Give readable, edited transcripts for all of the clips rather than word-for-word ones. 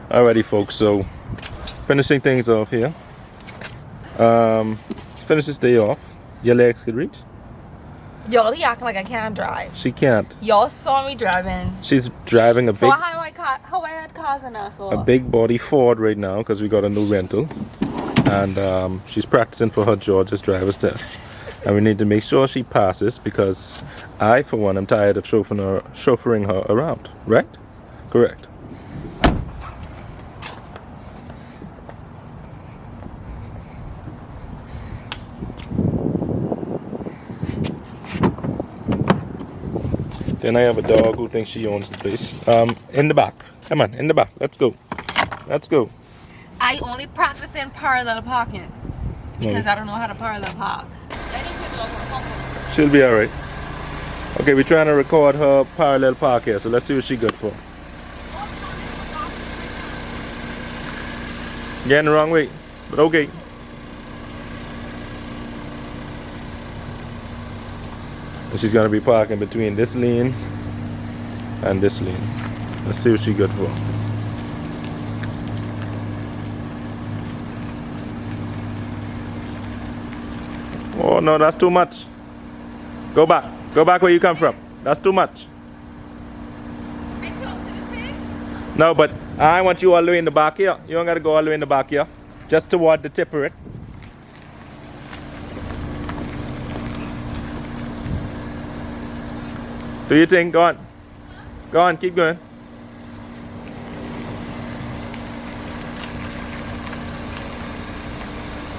Alrighty, folks. So finishing things off here. Finish this day off. Your legs could reach. Y'all acting like I can't drive. She can't. Y'all saw me driving. She's driving a big. So how I had cars in that A big body Ford right now because we got a new rental, and she's practicing for her Georgia's driver's test, and we need to make sure she passes because I, for one, am tired of chauffeuring her around. Right? Correct. Then I have a dog who thinks she owns the place. In the back. Come on, in the back. Let's go. Let's go. I only practice in parallel parking because I don't know how to parallel park. She'll be alright. Okay, we're trying to record her parallel park here, so let's see what she's good for. Getting the wrong way, but okay. And she's gonna be parking between this lane and this lane. Let's see what she's good for. Oh no, that's too much. Go back. Go back where you come from. That's too much. No, but I want you all the way in the back here. You don't gotta go all the way in the back here. Just toward the tip of it. Do you think? Go on. Go on, keep going.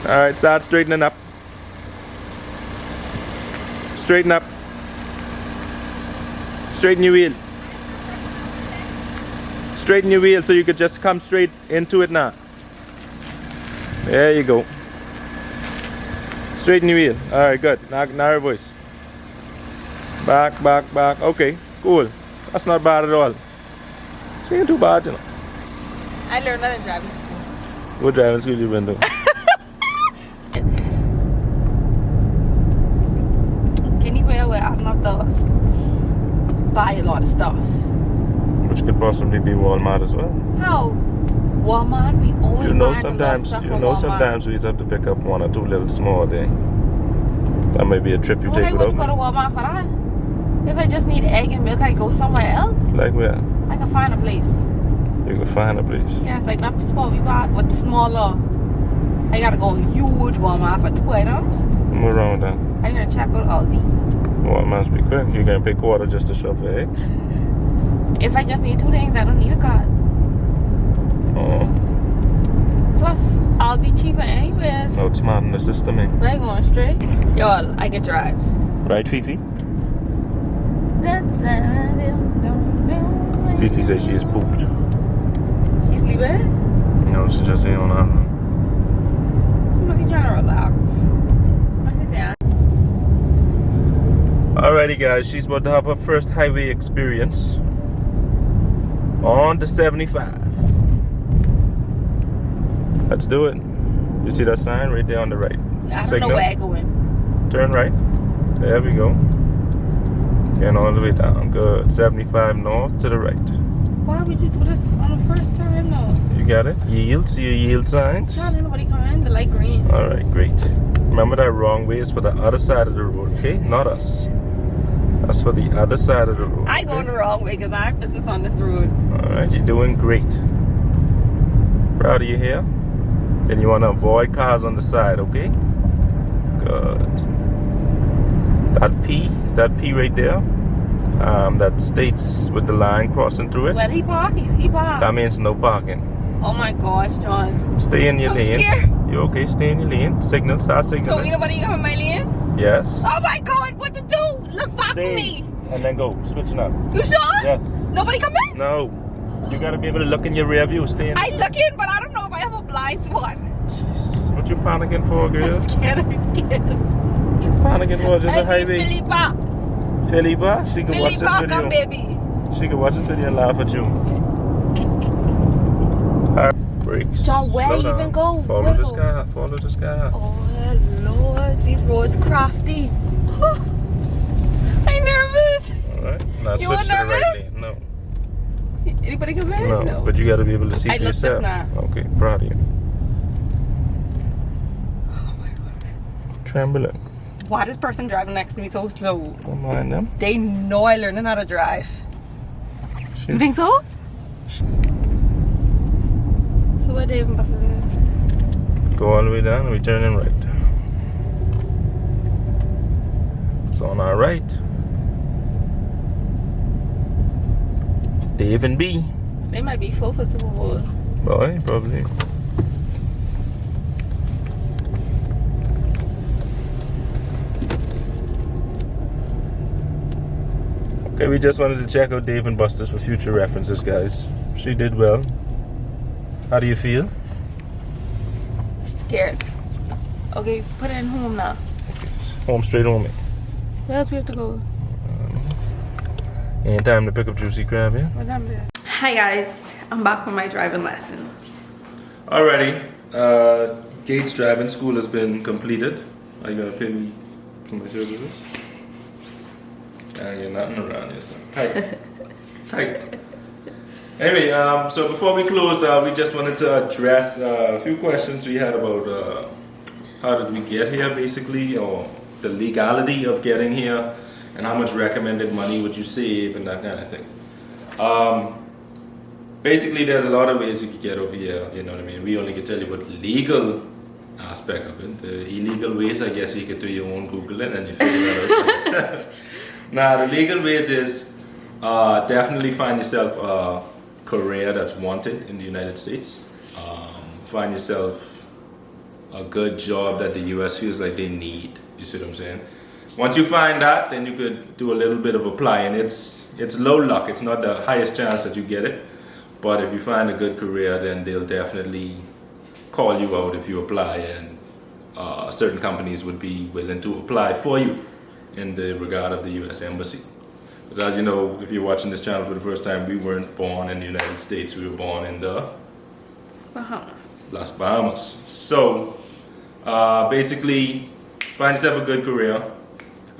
Alright, start straightening up. Straighten up. Straighten your wheel. Straighten your wheel so you could just come straight into it now. There you go. Straighten your wheel. Alright, good. Now reverse. Back, back, back. Okay, cool. That's not bad at all. She ain't too bad, you know. I learned that in driving school. What driving school you been to? Anywhere where I don't have to buy a lot of stuff. Which could possibly be Walmart as well. How? Walmart, we always buy a lot of stuff from Walmart. Sometimes we just have to pick up one or two little small things. That may be a trip you take I without wouldn't go to Walmart for that. If I just need egg and milk, I go somewhere else. Like where? I can find a place. You can find a place. Yeah, it's like not the spot we bought, but smaller. I gotta go huge Walmart for 2 items. What's wrong with that? I'm gonna check out Aldi. Well, it must be quick. You're gonna pay quarter just to shop for eggs? If I just need 2 things, I don't need a card. Oh. Plus, Aldi cheaper anyways. No, it's smart in the system, eh? We're going straight. Y'all, I can drive. Right, Fifi? Fifi says she is pooped. She's sleeping? No, she's just saying on her. She's trying to relax. What's she saying? Alrighty, guys, she's about to have her first highway experience on the 75. Let's do it. You see that sign right there on the right? I don't know where I'm going. Turn right. There we go. Getting all the way down. Good. 75 north to the right. Why would you do this on the first turn though? You got it? Yield. See your yield signs? Not nobody coming. The light green. Alright, great. Remember that wrong way is for the other side of the road, okay? Not us. That's for the other side of the road. I go the wrong way because I have business on this road. Alright, you're doing great. Proud of you here. Then you want to avoid cars on the side, okay? Good. That P right there, that states with the line crossing through it. Well, he parking. He parked. That means no parking. Oh my gosh, John. Stay in your lane. Scared. You okay? Stay in your lane. Signal. Start signaling. So ain't nobody come in my lane? Yes. Oh my God, what to do? Look back for me. And then go. Switching up. You sure? Yes. Nobody come in? No. You gotta be able to look in your rear view. Stay in. I look in, but I don't know if I have a blind spot. Jesus. What you panicking for, girl? I'm scared. What you panicking for? Just a highway. Philippa. Philippa? She can watch this Philippa, video. come baby. She can watch this video and laugh at you. Alright, brakes. John, where Slow you down. even go? Follow this guy. Follow this guy. Oh Lord, these roads crafty. I'm nervous. Alright, now You switch were to the right nervous? lane. No. Anybody come in? No, but you got to be able to see I for looked yourself. just now. Okay, proud of you. Oh my god. Trembling. Why this person driving next to me so slow? Don't mind them. They know I learning how to drive. You think so? So what Dave and Buster did? Go all the way down and we turn in right. It's on our right. Dave and B. They might be full for Super Bowl. Boy, probably. Okay, we just wanted to check out Dave and Buster's for future references, guys. She did well. How do you feel? Scared. Okay, put it in home now. Okay, home straight home. Where else we have to go? Ain't time to pick up Juicy Crab, yeah? What time is it? Hi guys, I'm back from my driving lessons. Alrighty, Gates driving school has been completed. Are you gonna pay me for my services? You're nothing around here, son. Tight. Tight. Anyway, so before we closed, we just wanted to address a few questions we had about how did we get here, basically, or the legality of getting here, and how much recommended money would you save, and that kind of thing. Basically, there's a lot of ways you could get over here, you know what I mean? We only can tell you about the legal aspect of it. The illegal ways, I guess you could do your own Googling and you figure that out. Now, the legal ways is definitely find yourself a career that's wanted in the United States. Find yourself a good job that the US feels like they need. You see what I'm saying? Once you find that, then you could do a little bit of applying. It's low luck. It's not the highest chance that you get it. But if you find a good career, then they'll definitely call you out if you apply, and certain companies would be willing to apply for you in the regard of the US Embassy. Because as you know, if you're watching this channel for the first time, we weren't born in the United States. We were born in the Bahamas. Las Bahamas. So basically, find yourself a good career,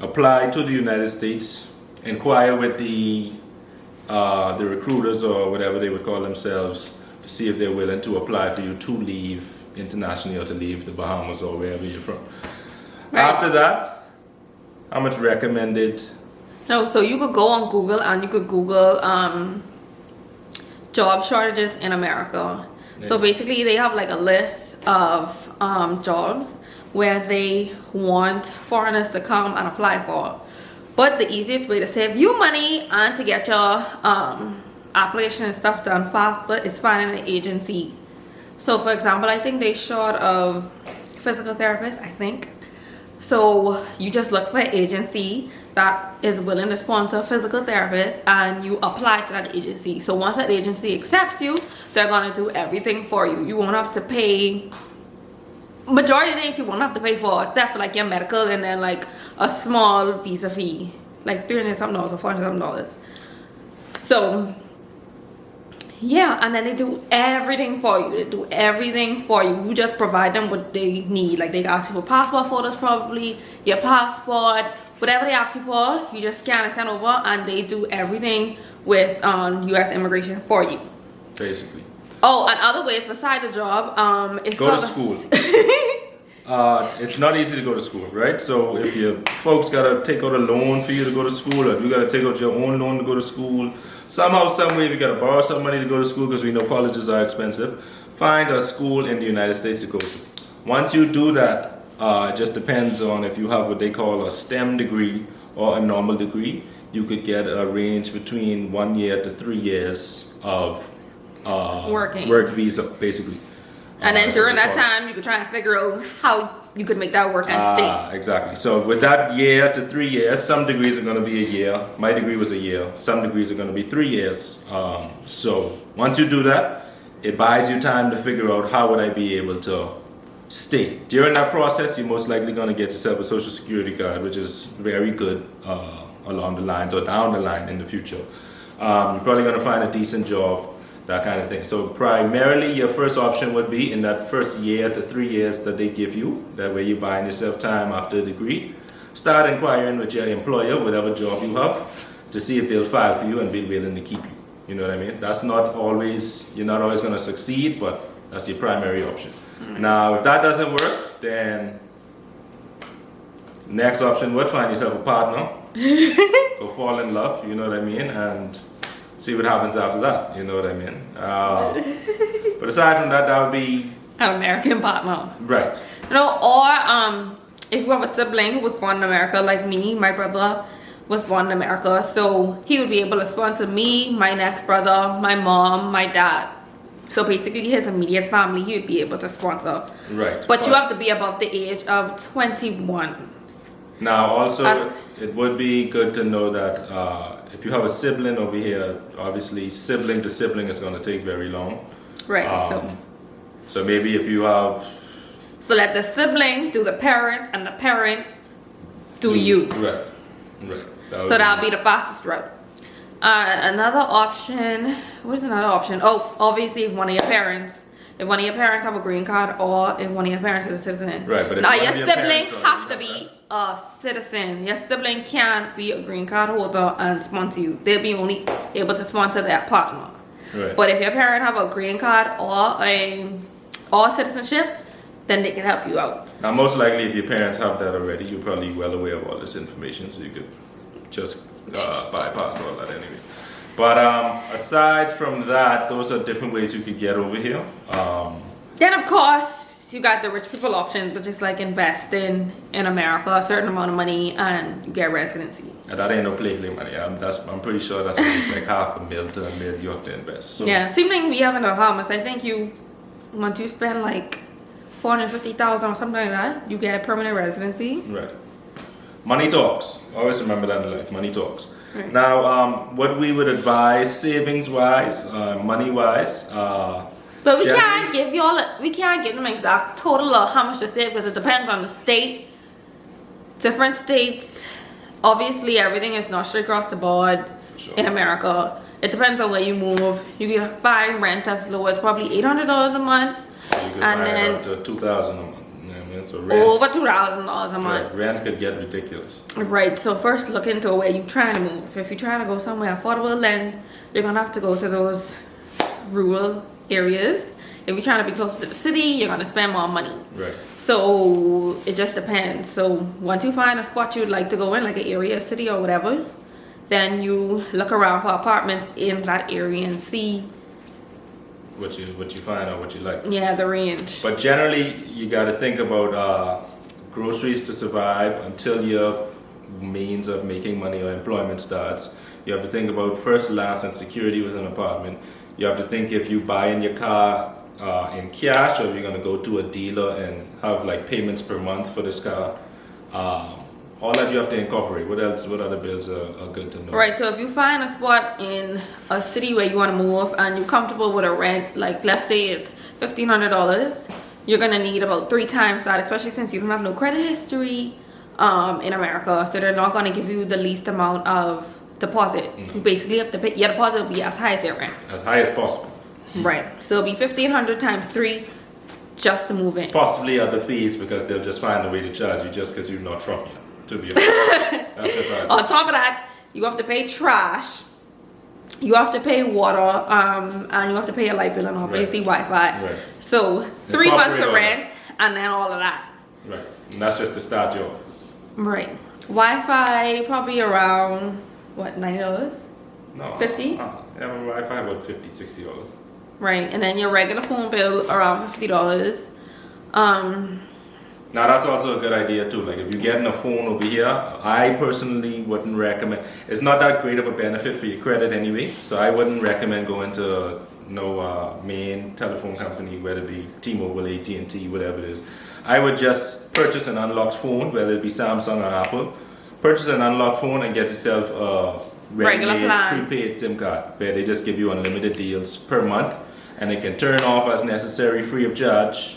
apply to the United States, inquire with the recruiters or whatever they would call themselves to see if they're willing to apply for you to leave internationally or to leave the Bahamas or wherever you're from. Right. After that, how much recommended? No, so you could go on Google and you could Google job shortages in America. Yeah. So basically they have like a list of jobs where they want foreigners to come and apply for. But the easiest way to save you money and to get your application and stuff done faster is finding an agency. So for example, I think they short of physical therapists, I think. So you just look for an agency that is willing to sponsor physical therapists and you apply to that agency. So once that agency accepts you, they're gonna do everything for you. You won't have to pay, majority of things you won't have to pay for, except for like your medical and then like a small visa fee, like $300 something or $400 something. So yeah, and then they do everything for you. They do everything for you. You just provide them what they need. Like they ask you for passport photos, probably your passport, whatever they ask you for, you just scan and send over, and they do everything with US immigration for you. Basically. Oh, and other ways besides a job, if go to school. It's not easy to go to school, right? So if your folks gotta take out a loan for you to go to school, or if you gotta take out your own loan to go to school, somehow, some way, you gotta borrow some money to go to school because we know colleges are expensive. Find a school in the United States to go to. Once you do that, it just depends on if you have what they call a STEM degree or a normal degree. You could get a range between 1 year to 3 years of work visa, basically. And then during that time, you could try and figure out how you could make that work and stay. Exactly. So with that year to 3 years, some degrees are going to be a year. My degree was a year. Some degrees are going to be 3 years. So once you do that, it buys you time to figure out how would I be able to stay. During that process, you're most likely going to get yourself a social security card, which is very good along the lines or down the line in the future. You're probably going to find a decent job, that kind of thing. So primarily your first option would be in that first year to 3 years that they give you. That way you're buying yourself time after a degree. Start inquiring with your employer, whatever job you have, to see if they'll file for you and be willing to keep you. You know what I mean? That's not always, you're not always going to succeed, but that's your primary option. Now, if that doesn't work, then next option would find yourself a partner, go fall in love, you know what I mean, and see what happens after that, you know what I mean. But aside from that, that would be an American partner. Right. You know, or if you have a sibling who was born in America, like me, my brother was born in America, so he would be able to sponsor me, my next brother, my mom, my dad. So basically his immediate family he would be able to sponsor. Right. But you have to be above the age of 21. Now also it would be good to know that if you have a sibling over here, obviously sibling to sibling is going to take very long. Right. So maybe if you have... So let the sibling do the parent and the parent do you. Right. Right. So that'll be the fastest route. Another option, what is another option? Oh, obviously if one of your parents have a green card or if one of your parents is a citizen. Right, but if now one your of your sibling parents have to be a citizen. Your sibling can't be a green card holder and sponsor you. They'll be only able to sponsor their partner. Right. But if your parent have a green card or citizenship, then they can help you out. Now most likely if your parents have that already, you're probably well aware of all this information, so you could just bypass all that anyway. But aside from that, those are different ways you could get over here. Then of course you got the rich people option, which is like investing in America a certain amount of money and you get residency. And that ain't no play money. I'm pretty sure that's at least like $500,000 to $1 million you have to invest. So, yeah, same thing we have in the Bahamas. I think once you spend like $450,000 or something like that, you get permanent residency. Right. Money talks. Always remember that in life. Money talks. Right. Now, what we would advise, savings-wise, money-wise. But we can't give them exact total of how much to save because it depends on the state. Different states, obviously everything is not straight across the board in America. It depends on where you move. You can find rent as low as probably $800 a month. You could and buy then up to $2,000 a month. You know what I mean? So over $2,000 a month. Right, rent could get ridiculous. Right, so first look into where you're trying to move. If you're trying to go somewhere affordable, then you're gonna have to go to those rural areas. If you're trying to be closer to the city, you're gonna spend more money. Right. So it just depends. So once you find a spot you'd like to go in, like an area, city or whatever, then you look around for apartments in that area and see what you find or what you like. Yeah, the range. But generally, you got to think about groceries to survive until your means of making money or employment starts. You have to think about first, last, and security with an apartment. You have to think if you buy in your car in cash or if you're going to go to a dealer and have like payments per month for this car. All that you have to incorporate. What else? What other bills are good to know? Right, so if you find a spot in a city where you want to move and you're comfortable with a rent, like let's say it's $1,500, you're going to need about 3 times that, especially since you don't have no credit history in America. So they're not going to give you the least amount of deposit. No. You basically have to pay, your deposit will be as high as their rent. As high as possible. Right, so it'll be $1,500 times 3 just to move in. Possibly other fees because they'll just find a way to charge you just because you're not from here. To be honest. That's just how On top of that, you have to pay trash, you have to pay water, and you have to pay a light bill and obviously Wi-Fi. Right. So 3 months of rent and then all of that. Right. And that's just to start you off. Right. Wi-Fi probably around what, $90? No. 50? Yeah, Wi-Fi about $50, $60. Right. And then your regular phone bill around $50. Now that's also a good idea too. Like if you're getting a phone over here, I personally wouldn't recommend. It's not that great of a benefit for your credit anyway, so I wouldn't recommend going to no main telephone company, whether it be T-Mobile, AT&T, whatever it is. I would just purchase an unlocked phone, whether it be Samsung or Apple. Purchase an unlocked phone and get yourself a Regular plan. prepaid SIM card where they just give you unlimited deals per month, and it can turn off as necessary, free of charge.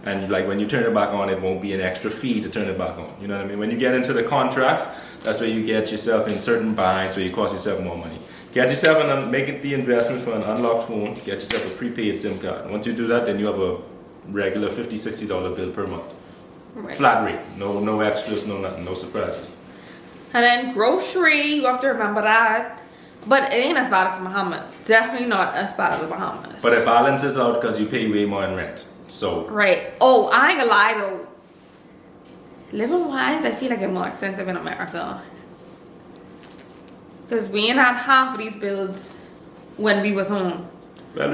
And like when you turn it back on, it won't be an extra fee to turn it back on. You know what I mean? When you get into the contracts, that's where you get yourself in certain binds where you cost yourself more money. Get yourself make the investment for an unlocked phone. Get yourself a prepaid SIM card. Once you do that, then you have a regular $50, $60 bill per month. Right. Flat rate. No extras, no nothing, no surprises. And then grocery, you have to remember that. But it ain't as bad as the Bahamas. Definitely not as bad as the Bahamas. But it balances out because you pay way more in rent. So right. Oh, I ain't gonna lie though. Living wise, I feel like it's more expensive in America. Because we ain't had half of these bills when we was home. Well,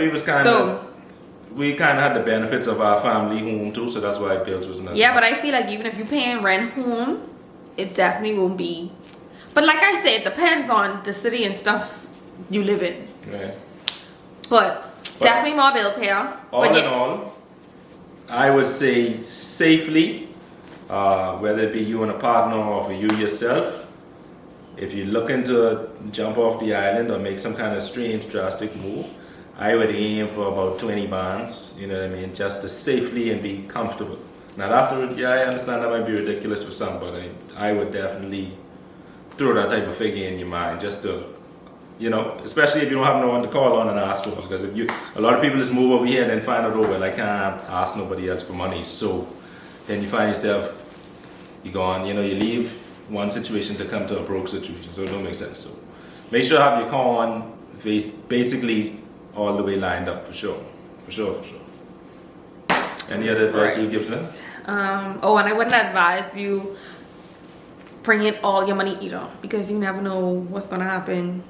we kind of had the benefits of our family home too, so that's why bills wasn't as yeah, much. but I feel like even if you're paying rent home, it definitely won't be. But like I said, it depends on the city and stuff you live in. Right. But definitely more bills here. All in all, I would say safely, whether it be you and a partner or for you yourself, if you're looking to jump off the island or make some kind of strange, drastic move, I would aim for about 20 bands, you know what I mean, just to safely and be comfortable. Now I understand that might be ridiculous for some, but I would definitely throw that type of figure in your mind just to, you know, especially if you don't have no one to call on and ask for, because if a lot of people just move over here and then find out, oh, well, I can't ask nobody else for money, so then you find yourself, you go on, you know, you leave one situation to come to a broke situation, so it don't make sense. So make sure you have your con basically all the way lined up for sure. Any other advice you would give to them? And I wouldn't advise you bringing all your money either, because you never know what's gonna happen.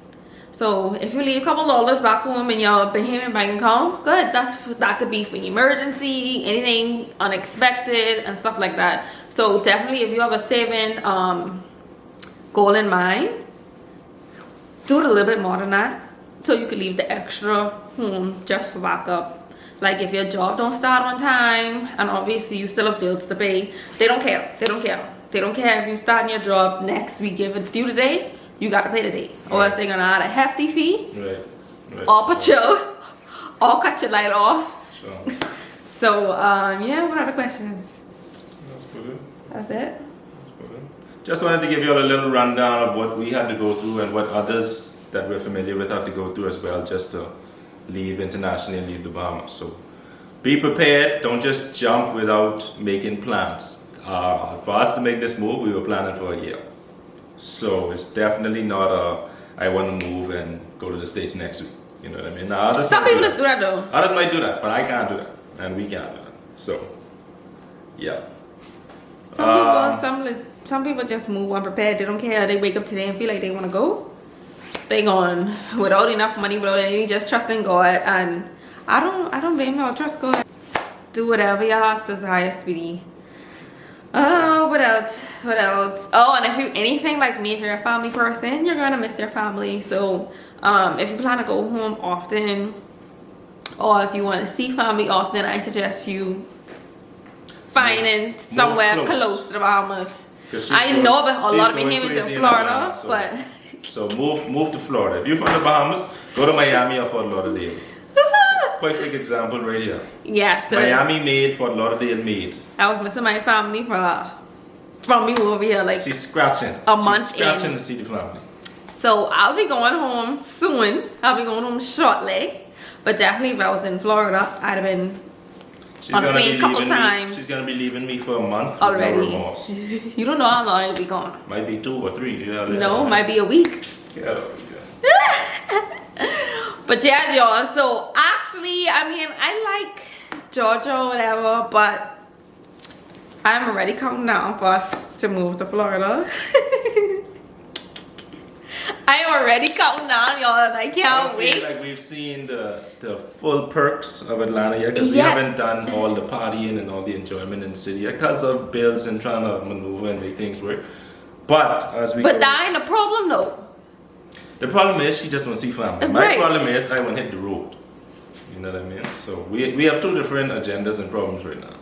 So if you leave a couple dollars back home in your Bahamian bank account, good. That could be for emergency, anything unexpected and stuff like that. So definitely, if you have a saving goal in mind, do it a little bit more than that, so you could leave the extra home just for backup. Like if your job don't start on time, and obviously you still have bills to pay, they don't care. They don't care if you start in your job next week. If it's due today, you got to pay today, or else they're gonna add a hefty fee, right. or cut your light off. Sure. So yeah, what other questions? That's good. That's it. Just wanted to give you all a little rundown of what we had to go through and what others that we're familiar with have to go through as well, just to leave internationally and leave the Bahamas. So be prepared. Don't just jump without making plans. For us to make this move, we were planning for a year. So it's definitely not I want to move and go to the States next week. You know what I mean? Now, Some people just do that though. Others might do that, but I can't do that, and we can't do that. So, yeah. Some people just move unprepared. They don't care. They wake up today and feel like they want to go. They gone without enough money, without any, just trusting God. And I don't blame them. Trust God. Do whatever your heart desires, sweetie. Oh, what else? Oh, and if you're anything like me, if you're a family person, you're gonna miss your family. So if you plan to go home often, or if you want to see family often, I suggest you finding somewhere close to the Bahamas. I know about a lot of Bahamians in Florida, but so move to Florida. If you're from the Bahamas, go to Miami or Fort Lauderdale. Perfect example right here. Yes, Miami made, Fort Lauderdale made. I was missing my family from me over here, like she's scratching to see the family. So I'll be going home soon. I'll be going home shortly. But definitely if I was in Florida, I'd have been on a plane a couple times. She's gonna be leaving me for a month already. No you don't know how long I'll be gone. Might be 2 or 3. Might be a week. Yeah. But yeah, y'all. So actually, I mean, I like Georgia or whatever, but I'm already counting down for us to move to Florida. I'm already counting down, y'all, and I can't wait. Like we've seen the full perks of Atlanta yet, because we haven't done all the partying and all the enjoyment in the city because of bills and trying to maneuver and make things work. But that ain't a problem though. The problem is she just wants to see family. My problem is I want to hit the road. You know what I mean? So we have 2 different agendas and problems right now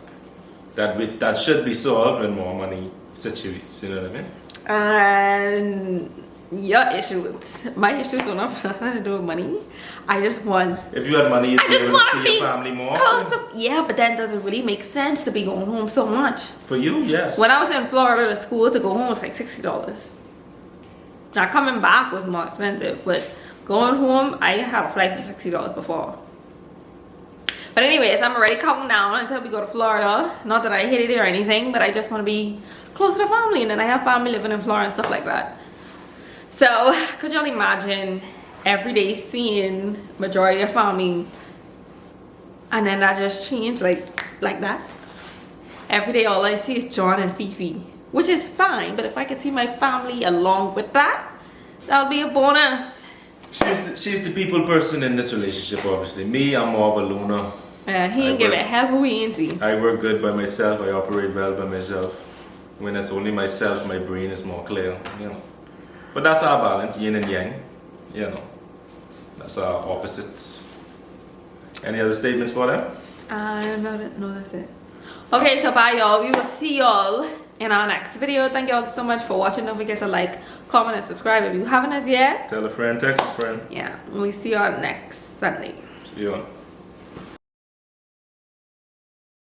that should be solved when more money situates. You know what I mean? And your issues, my issues don't have nothing to do with money. I just want. If you had money, you'd be able to see your family more. But that doesn't really make sense to be going home so much. For you, yes. When I was in Florida, the school to go home was like $60. Now coming back was more expensive, but going home, I had a flight for $60 before. But anyways, I'm already counting down until we go to Florida. Not that I hate it or anything, but I just want to be close to the family, and then I have family living in Florida and stuff like that. So, could you only imagine every day seeing majority of family, and then that just changed like that. Every day all I see is John and Fifi, which is fine, but if I could see my family along with that, that would be a bonus. She's the people person in this relationship, obviously. Me, I'm more of a loner. Yeah, he ain't give a hell who he ain't see. I work good by myself, I operate well by myself. When it's only myself, my brain is more clear, you know. But that's our balance, yin and yang, you know. That's our opposites. Any other statements for that? No, that's it. Okay, so bye y'all. We will see y'all in our next video. Thank y'all so much for watching. Don't forget to like, comment, and subscribe if you haven't as yet. Tell a friend, text a friend. Yeah, we see y'all next Sunday. See you on.